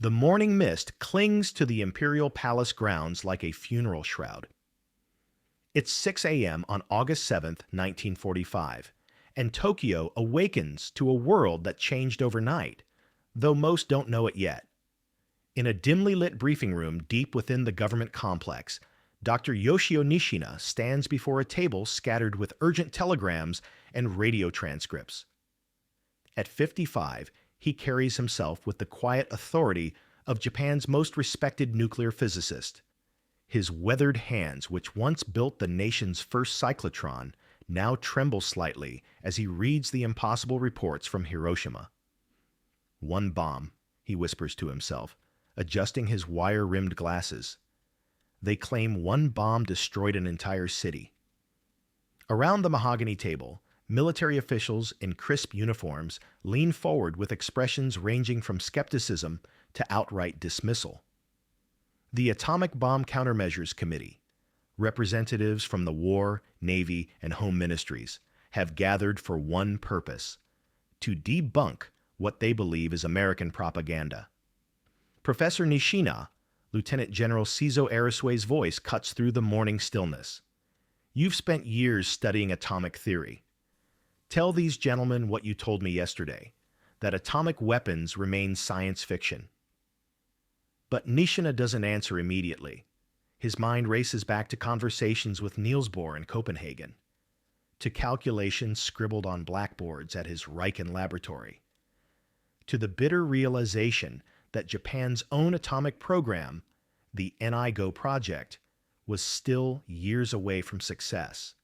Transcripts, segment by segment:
The morning mist clings to the imperial palace grounds like a funeral shroud. It's 6 a.m. on August 7th, 1945, and Tokyo awakens to a world that changed overnight, though most don't know it yet. In a dimly lit briefing room deep within the government complex, Dr. Yoshio Nishina stands before a table scattered with urgent telegrams and radio transcripts. At 55, he carries himself with the quiet authority of Japan's most respected nuclear physicist. His weathered hands, which once built the nation's first cyclotron, now tremble slightly as he reads the impossible reports from Hiroshima. "One bomb," he whispers to himself, adjusting his wire-rimmed glasses. They claim one bomb destroyed an entire city. Around the mahogany table, military officials in crisp uniforms lean forward with expressions ranging from skepticism to outright dismissal. The Atomic Bomb Countermeasures Committee, representatives from the War, Navy, and Home Ministries, have gathered for one purpose: to debunk what they believe is American propaganda. Professor Nishina, Lieutenant General Seizo Arisue's voice cuts through the morning stillness. "You've spent years studying atomic theory. Tell these gentlemen what you told me yesterday, that atomic weapons remain science fiction." But Nishina doesn't answer immediately. His mind races back to conversations with Niels Bohr in Copenhagen, to calculations scribbled on blackboards at his Riken laboratory, to the bitter realization that Japan's own atomic program, the NIGO project, was still years away from success.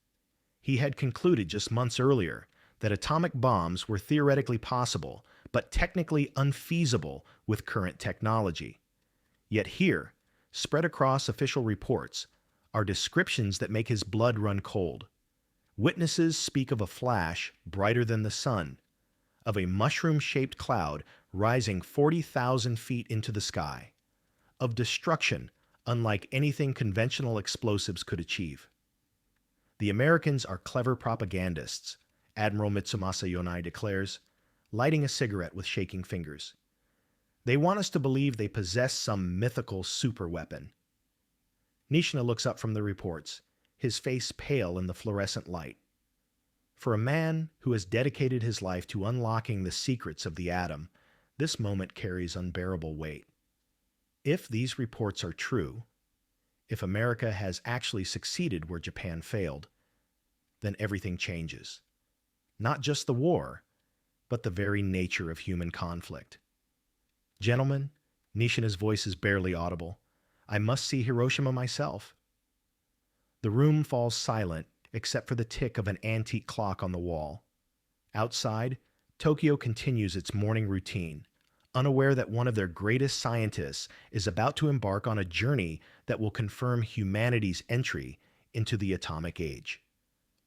He had concluded just months earlier that atomic bombs were theoretically possible, but technically unfeasible with current technology. Yet here, spread across official reports, are descriptions that make his blood run cold. Witnesses speak of a flash brighter than the sun, of a mushroom-shaped cloud rising 40,000 feet into the sky, of destruction unlike anything conventional explosives could achieve. The Americans are clever propagandists, Admiral Mitsumasa Yonai declares, lighting a cigarette with shaking fingers. They want us to believe they possess some mythical superweapon. Nishina looks up from the reports, his face pale in the fluorescent light. For a man who has dedicated his life to unlocking the secrets of the atom, this moment carries unbearable weight. If these reports are true, if America has actually succeeded where Japan failed, then everything changes. Not just the war, but the very nature of human conflict. "Gentlemen," Nishina's voice is barely audible, "I must see Hiroshima myself." The room falls silent except for the tick of an antique clock on the wall. Outside, Tokyo continues its morning routine, unaware that one of their greatest scientists is about to embark on a journey that will confirm humanity's entry into the atomic age.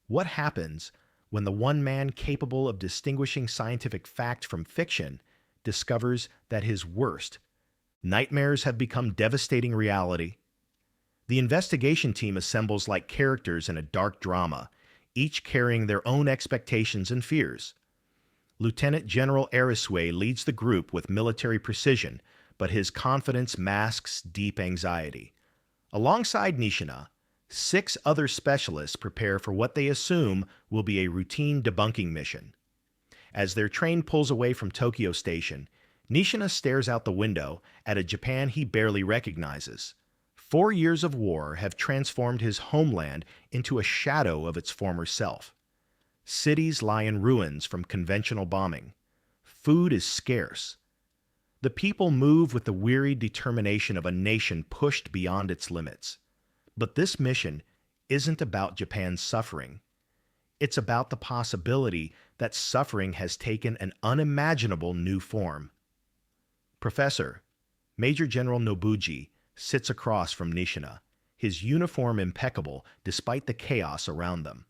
What happens when the one man capable of distinguishing scientific fact from fiction discovers that his worst nightmares have become devastating reality? The investigation team assembles like characters in a dark drama, each carrying their own expectations and fears. Lieutenant General Arisue leads the group with military precision, but his confidence masks deep anxiety. Alongside Nishina, 6 other specialists prepare for what they assume will be a routine debunking mission. As their train pulls away from Tokyo Station, Nishina stares out the window at a Japan he barely recognizes. 4 years of war have transformed his homeland into a shadow of its former self. Cities lie in ruins from conventional bombing. Food is scarce. The people move with the weary determination of a nation pushed beyond its limits. But this mission isn't about Japan's suffering. It's about the possibility that suffering has taken an unimaginable new form. Professor, Major General Nobuji, sits across from Nishina, his uniform impeccable despite the chaos around them.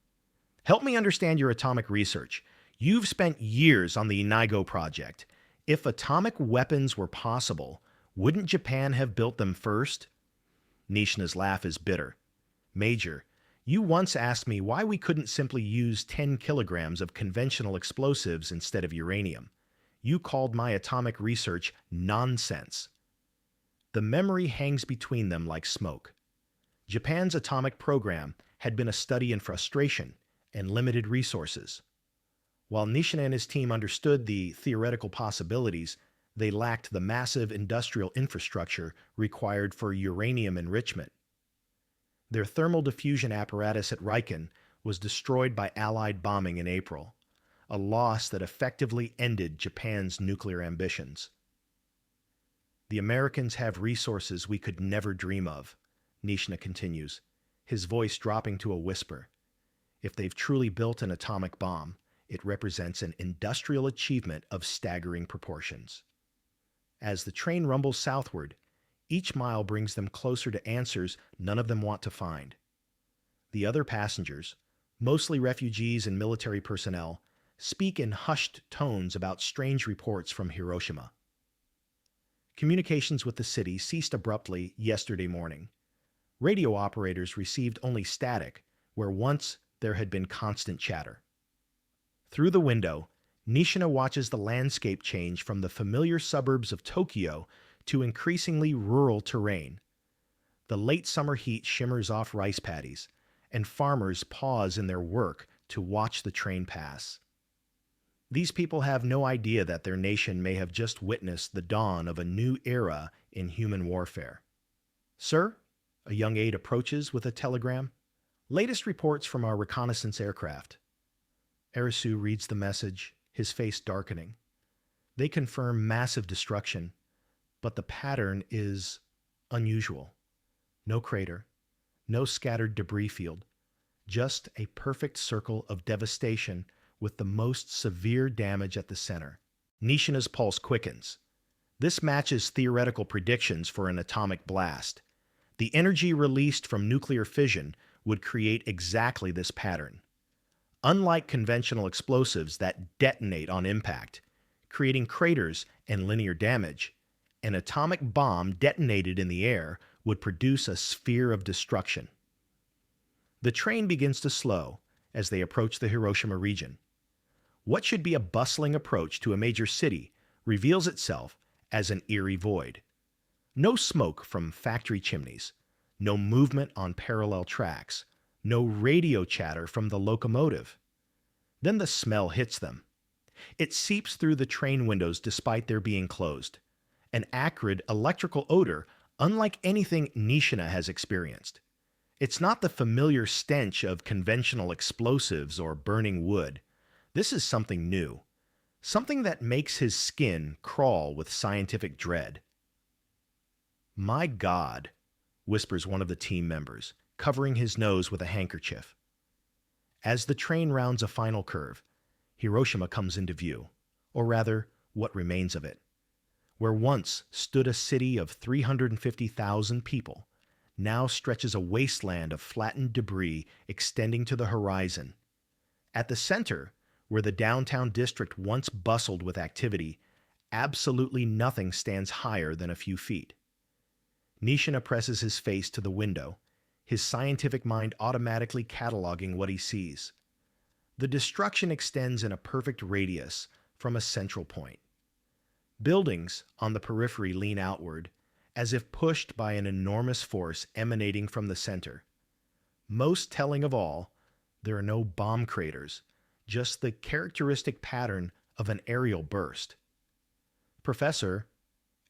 "Help me understand your atomic research. You've spent years on the NIGO project. If atomic weapons were possible, wouldn't Japan have built them first?" Nishina's laugh is bitter. "Major, you once asked me why we couldn't simply use 10 kilograms of conventional explosives instead of uranium. You called my atomic research nonsense. The memory hangs between them like smoke. Japan's atomic program had been a study in frustration and limited resources. While Nishina and his team understood the theoretical possibilities, they lacked the massive industrial infrastructure required for uranium enrichment. Their thermal diffusion apparatus at Riken was destroyed by Allied bombing in April, a loss that effectively ended Japan's nuclear ambitions. The Americans have resources we could never dream of, Nishina continues, his voice dropping to a whisper. If they've truly built an atomic bomb, it represents an industrial achievement of staggering proportions. As the train rumbles southward, each mile brings them closer to answers none of them want to find. The other passengers, mostly refugees and military personnel, speak in hushed tones about strange reports from Hiroshima. Communications with the city ceased abruptly yesterday morning. Radio operators received only static, where once there had been constant chatter. Through the window, Nishina watches the landscape change from the familiar suburbs of Tokyo to increasingly rural terrain. The late summer heat shimmers off rice paddies, and farmers pause in their work to watch the train pass. These people have no idea that their nation may have just witnessed the dawn of a new era in human warfare. "Sir," a young aide approaches with a telegram. "Latest reports from our reconnaissance aircraft." Arisu reads the message, his face darkening. They confirm massive destruction, but the pattern is unusual. No crater, no scattered debris field, just a perfect circle of devastation with the most severe damage at the center. Nishina's pulse quickens. This matches theoretical predictions for an atomic blast. The energy released from nuclear fission would create exactly this pattern. Unlike conventional explosives that detonate on impact, creating craters and linear damage, an atomic bomb detonated in the air would produce a sphere of destruction. The train begins to slow as they approach the Hiroshima region. What should be a bustling approach to a major city reveals itself as an eerie void. No smoke from factory chimneys, no movement on parallel tracks, no radio chatter from the locomotive. Then the smell hits them. It seeps through the train windows despite their being closed. An acrid electrical odor unlike anything Nishina has experienced. It's not the familiar stench of conventional explosives or burning wood. This is something new, something that makes his skin crawl with scientific dread. "My God," whispers one of the team members, covering his nose with a handkerchief. As the train rounds a final curve, Hiroshima comes into view, or rather, what remains of it. Where once stood a city of 350,000 people, now stretches a wasteland of flattened debris extending to the horizon. At the center, where the downtown district once bustled with activity, absolutely nothing stands higher than a few feet. Nishina presses his face to the window, his scientific mind automatically cataloging what he sees. The destruction extends in a perfect radius from a central point. Buildings on the periphery lean outward, as if pushed by an enormous force emanating from the center. Most telling of all, there are no bomb craters, just the characteristic pattern of an aerial burst. "Professor,"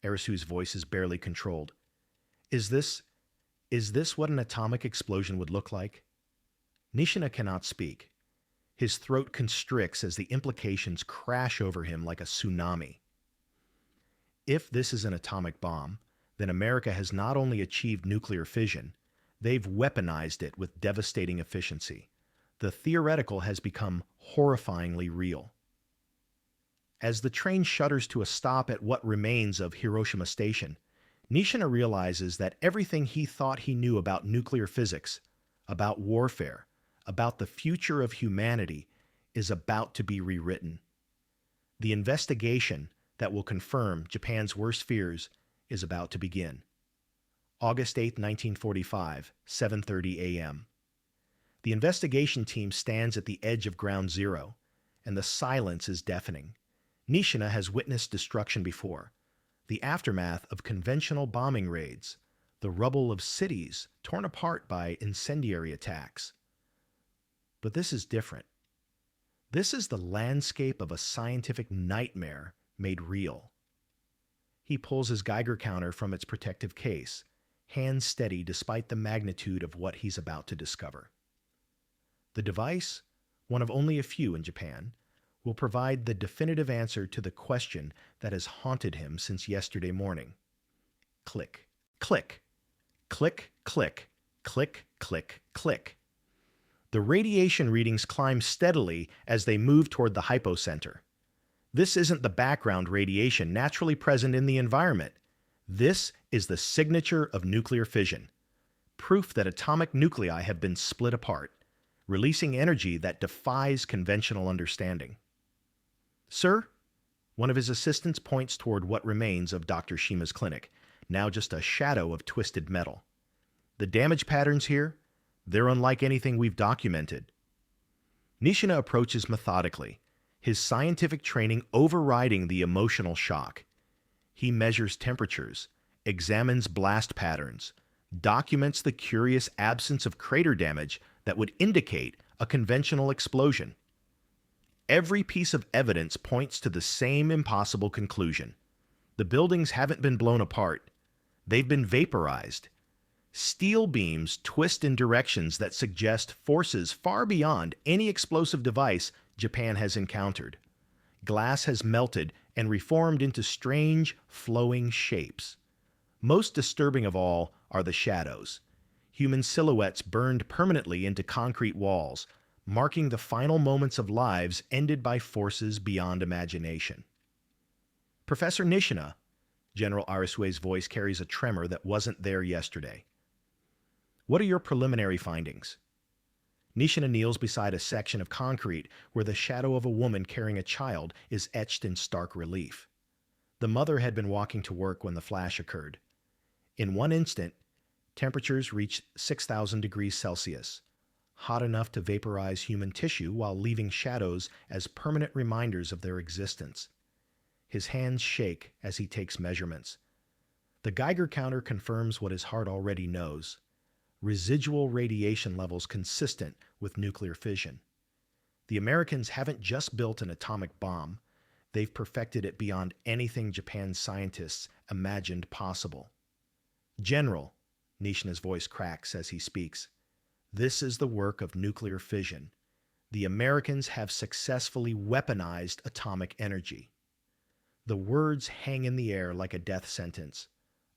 Arisu's voice is barely controlled, is this what an atomic explosion would look like?" Nishina cannot speak. His throat constricts as the implications crash over him like a tsunami. If this is an atomic bomb, then America has not only achieved nuclear fission, they've weaponized it with devastating efficiency. The theoretical has become horrifyingly real. As the train shudders to a stop at what remains of Hiroshima Station, Nishina realizes that everything he thought he knew about nuclear physics, about warfare, about the future of humanity, is about to be rewritten. The investigation that will confirm Japan's worst fears is about to begin. August 8, 1945, 7:30 a.m. The investigation team stands at the edge of Ground Zero, and the silence is deafening. Nishina has witnessed destruction before, the aftermath of conventional bombing raids, the rubble of cities torn apart by incendiary attacks. But this is different. This is the landscape of a scientific nightmare made real. He pulls his Geiger counter from its protective case, hands steady despite the magnitude of what he's about to discover. The device, one of only a few in Japan, will provide the definitive answer to the question that has haunted him since yesterday morning. Click, click, click, click, click, click, click. The radiation readings climb steadily as they move toward the hypocenter. This isn't the background radiation naturally present in the environment. This is the signature of nuclear fission, proof that atomic nuclei have been split apart, releasing energy that defies conventional understanding. Sir, one of his assistants points toward what remains of Dr. Shima's clinic, now just a shadow of twisted metal. The damage patterns here, they're unlike anything we've documented. Nishina approaches methodically, his scientific training overriding the emotional shock. He measures temperatures, examines blast patterns, documents the curious absence of crater damage that would indicate a conventional explosion. Every piece of evidence points to the same impossible conclusion. The buildings haven't been blown apart. They've been vaporized. Steel beams twist in directions that suggest forces far beyond any explosive device Japan has encountered. Glass has melted and reformed into strange, flowing shapes. Most disturbing of all are the shadows. Human silhouettes burned permanently into concrete walls, marking the final moments of lives ended by forces beyond imagination. Professor Nishina, General Arisue's voice carries a tremor that wasn't there yesterday. What are your preliminary findings? Nishina kneels beside a section of concrete where the shadow of a woman carrying a child is etched in stark relief. The mother had been walking to work when the flash occurred. In one instant, temperatures reached 6,000 degrees Celsius, hot enough to vaporize human tissue while leaving shadows as permanent reminders of their existence. His hands shake as he takes measurements. The Geiger counter confirms what his heart already knows: residual radiation levels consistent with nuclear fission. The Americans haven't just built an atomic bomb, they've perfected it beyond anything Japan's scientists imagined possible. General, Nishina's voice cracks as he speaks, this is the work of nuclear fission. The Americans have successfully weaponized atomic energy. The words hang in the air like a death sentence.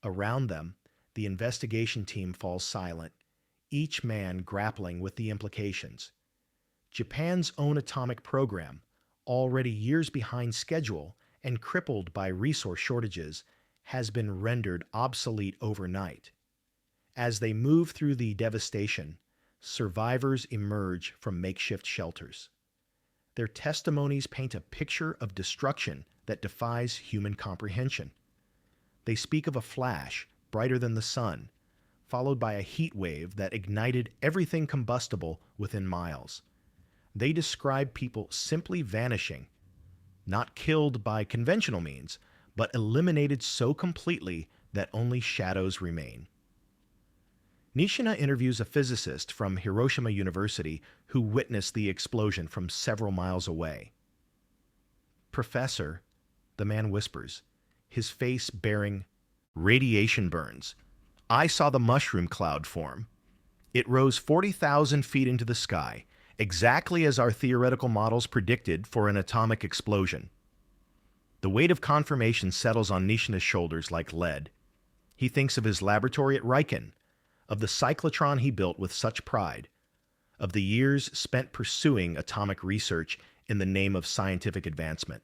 Around them, the investigation team falls silent, each man grappling with the implications. Japan's own atomic program, already years behind schedule and crippled by resource shortages, has been rendered obsolete overnight. As they move through the devastation, survivors emerge from makeshift shelters. Their testimonies paint a picture of destruction that defies human comprehension. They speak of a flash brighter than the sun, followed by a heat wave that ignited everything combustible within miles. They describe people simply vanishing, not killed by conventional means, but eliminated so completely that only shadows remain. Nishina interviews a physicist from Hiroshima University who witnessed the explosion from several miles away. Professor, the man whispers, his face bearing radiation burns. I saw the mushroom cloud form. It rose 40,000 feet into the sky, exactly as our theoretical models predicted for an atomic explosion. The weight of confirmation settles on Nishina's shoulders like lead. He thinks of his laboratory at Riken, of the cyclotron he built with such pride, of the years spent pursuing atomic research in the name of scientific advancement.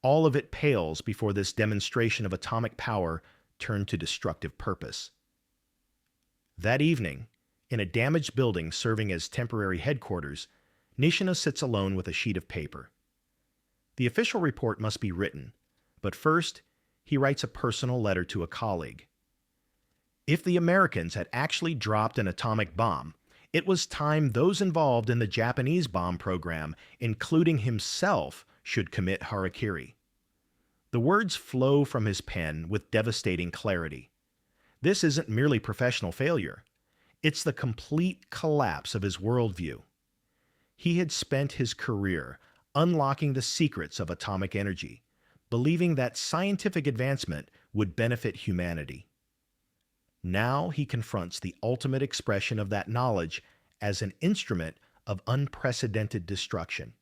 All of it pales before this demonstration of atomic power turned to destructive purpose. That evening, in a damaged building serving as temporary headquarters, Nishina sits alone with a sheet of paper. The official report must be written, but first, he writes a personal letter to a colleague. If the Americans had actually dropped an atomic bomb, it was time those involved in the Japanese bomb program, including himself, should commit harakiri. The words flow from his pen with devastating clarity. This isn't merely professional failure. It's the complete collapse of his worldview. He had spent his career unlocking the secrets of atomic energy, believing that scientific advancement would benefit humanity. Now he confronts the ultimate expression of that knowledge as an instrument of unprecedented destruction.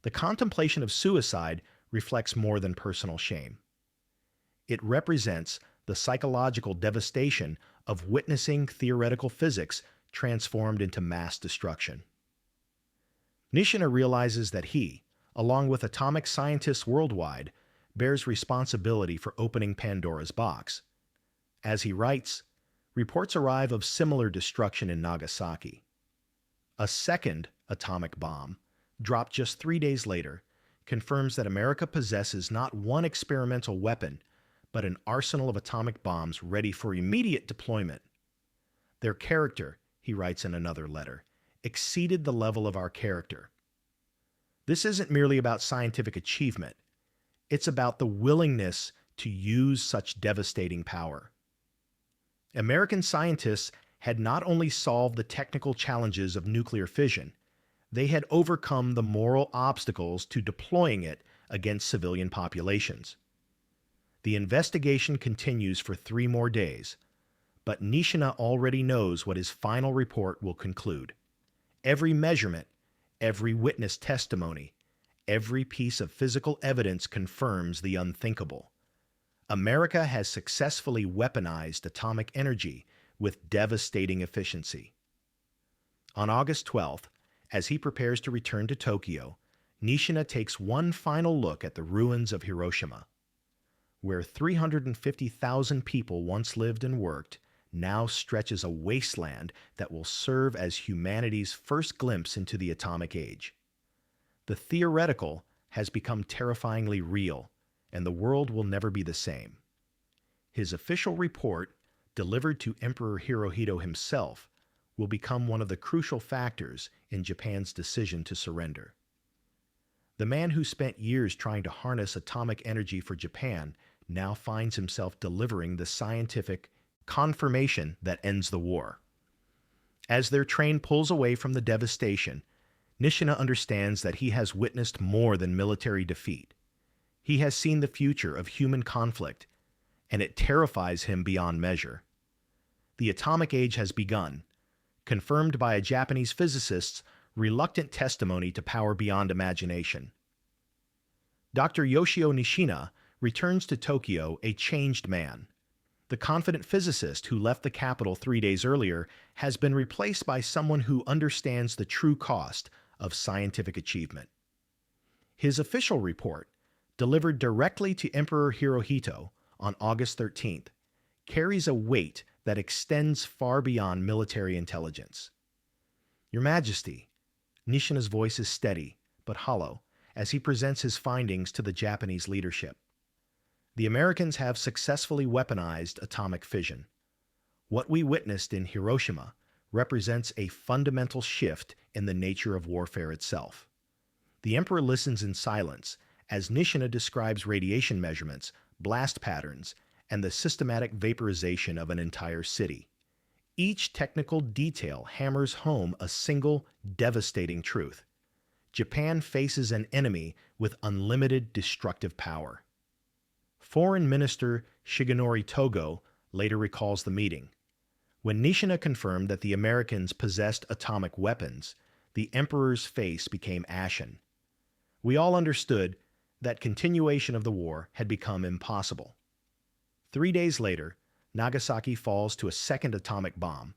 The contemplation of suicide reflects more than personal shame. It represents the psychological devastation of witnessing theoretical physics transformed into mass destruction. Nishina realizes that he, along with atomic scientists worldwide, bears responsibility for opening Pandora's box. As he writes, reports arrive of similar destruction in Nagasaki. A second atomic bomb, dropped just 3 days later, confirms that America possesses not one experimental weapon, but an arsenal of atomic bombs ready for immediate deployment. Their character, he writes in another letter, exceeded the level of our character. This isn't merely about scientific achievement. It's about the willingness to use such devastating power. American scientists had not only solved the technical challenges of nuclear fission, they had overcome the moral obstacles to deploying it against civilian populations. The investigation continues for 3 more days, but Nishina already knows what his final report will conclude. Every measurement, every witness testimony, every piece of physical evidence confirms the unthinkable. America has successfully weaponized atomic energy with devastating efficiency. On August 12th, as he prepares to return to Tokyo, Nishina takes one final look at the ruins of Hiroshima. Where 350,000 people once lived and worked, now stretches a wasteland that will serve as humanity's first glimpse into the atomic age. The theoretical has become terrifyingly real, and the world will never be the same. His official report, delivered to Emperor Hirohito himself, will become one of the crucial factors in Japan's decision to surrender. The man who spent years trying to harness atomic energy for Japan now finds himself delivering the scientific confirmation that ends the war. As their train pulls away from the devastation, Nishina understands that he has witnessed more than military defeat. He has seen the future of human conflict, and it terrifies him beyond measure. The atomic age has begun, confirmed by a Japanese physicist's reluctant testimony to power beyond imagination. Dr. Yoshio Nishina returns to Tokyo a changed man. The confident physicist who left the capital 3 days earlier has been replaced by someone who understands the true cost of scientific achievement. His official report, delivered directly to Emperor Hirohito on August 13th, carries a weight that extends far beyond military intelligence. Your Majesty, Nishina's voice is steady but hollow as he presents his findings to the Japanese leadership. The Americans have successfully weaponized atomic fission. What we witnessed in Hiroshima represents a fundamental shift in the nature of warfare itself. The Emperor listens in silence as Nishina describes radiation measurements, blast patterns, and the systematic vaporization of an entire city. Each technical detail hammers home a single, devastating truth. Japan faces an enemy with unlimited destructive power. Foreign Minister Shigenori Togo later recalls the meeting. When Nishina confirmed that the Americans possessed atomic weapons, the Emperor's face became ashen. We all understood that continuation of the war had become impossible. 3 days later, Nagasaki falls to a second atomic bomb.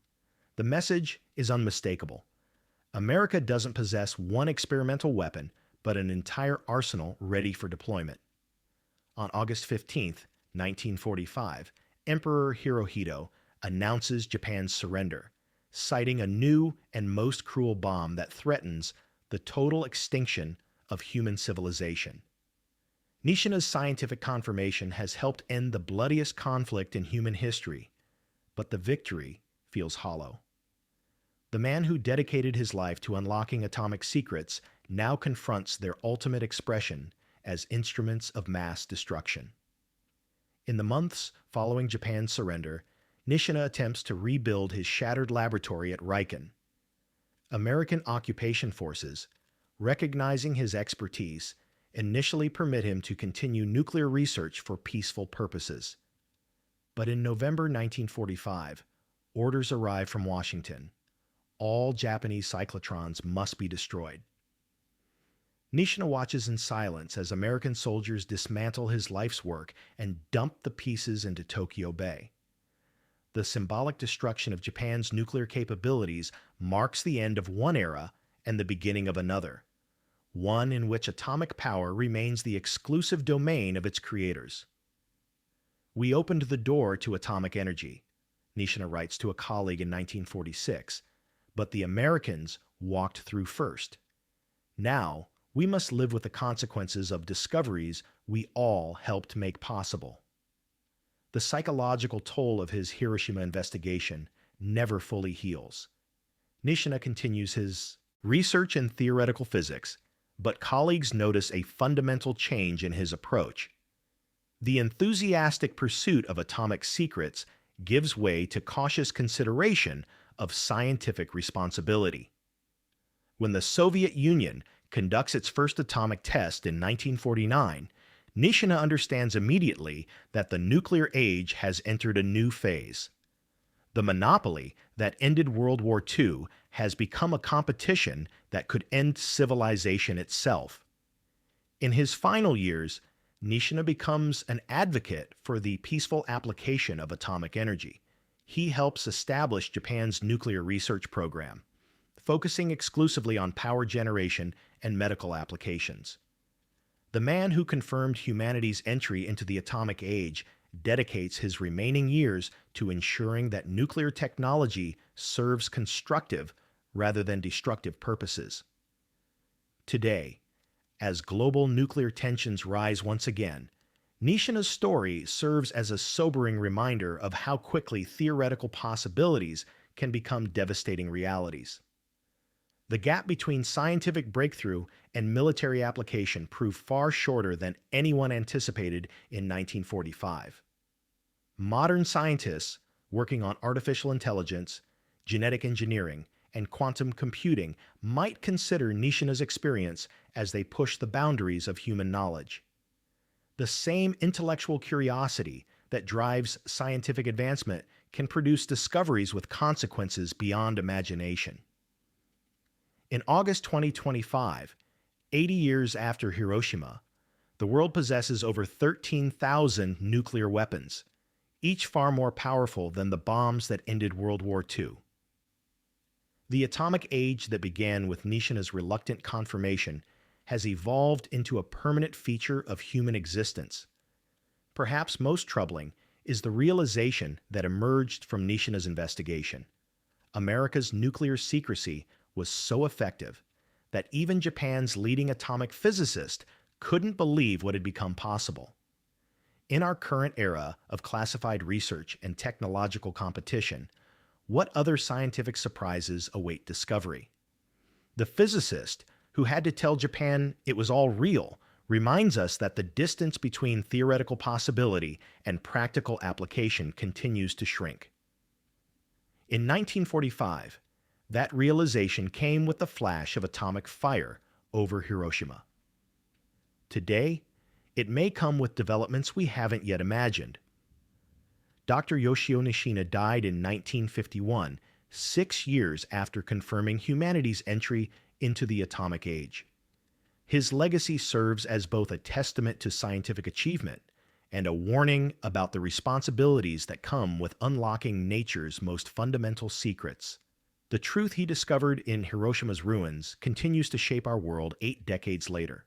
The message is unmistakable. America doesn't possess one experimental weapon, but an entire arsenal ready for deployment. On August 15, 1945, Emperor Hirohito announces Japan's surrender, citing a new and most cruel bomb that threatens the total extinction of human civilization. Nishina's scientific confirmation has helped end the bloodiest conflict in human history, but the victory feels hollow. The man who dedicated his life to unlocking atomic secrets now confronts their ultimate expression as instruments of mass destruction. In the months following Japan's surrender, Nishina attempts to rebuild his shattered laboratory at Riken. American occupation forces, recognizing his expertise, initially permit him to continue nuclear research for peaceful purposes. But in November 1945, orders arrive from Washington. All Japanese cyclotrons must be destroyed. Nishina watches in silence as American soldiers dismantle his life's work and dump the pieces into Tokyo Bay. The symbolic destruction of Japan's nuclear capabilities marks the end of one era and the beginning of another, one in which atomic power remains the exclusive domain of its creators. "We opened the door to atomic energy," Nishina writes to a colleague in 1946, "but the Americans walked through first. Now, we must live with the consequences of discoveries we all helped make possible." The psychological toll of his Hiroshima investigation never fully heals. Nishina continues his research in theoretical physics, but colleagues notice a fundamental change in his approach. The enthusiastic pursuit of atomic secrets gives way to cautious consideration of scientific responsibility. When the Soviet Union conducts its first atomic test in 1949, Nishina understands immediately that the nuclear age has entered a new phase. The monopoly that ended World War II has become a competition that could end civilization itself. In his final years, Nishina becomes an advocate for the peaceful application of atomic energy. He helps establish Japan's nuclear research program, focusing exclusively on power generation and medical applications. The man who confirmed humanity's entry into the atomic age dedicates his remaining years to ensuring that nuclear technology serves constructive rather than destructive purposes. Today, as global nuclear tensions rise once again, Nishina's story serves as a sobering reminder of how quickly theoretical possibilities can become devastating realities. The gap between scientific breakthrough and military application proved far shorter than anyone anticipated in 1945. Modern scientists working on artificial intelligence, genetic engineering, and quantum computing might consider Nishina's experience as they push the boundaries of human knowledge. The same intellectual curiosity that drives scientific advancement can produce discoveries with consequences beyond imagination. In August 2025, 80 years after Hiroshima, the world possesses over 13,000 nuclear weapons, each far more powerful than the bombs that ended World War II. The atomic age that began with Nishina's reluctant confirmation has evolved into a permanent feature of human existence. Perhaps most troubling is the realization that emerged from Nishina's investigation. America's nuclear secrecy was so effective that even Japan's leading atomic physicist couldn't believe what had become possible. In our current era of classified research and technological competition, what other scientific surprises await discovery? The physicist who had to tell Japan it was all real reminds us that the distance between theoretical possibility and practical application continues to shrink. In 1945, that realization came with the flash of atomic fire over Hiroshima. Today, it may come with developments we haven't yet imagined. Dr. Yoshio Nishina died in 1951, 6 years after confirming humanity's entry into the atomic age. His legacy serves as both a testament to scientific achievement and a warning about the responsibilities that come with unlocking nature's most fundamental secrets. The truth he discovered in Hiroshima's ruins continues to shape our world 8 decades later.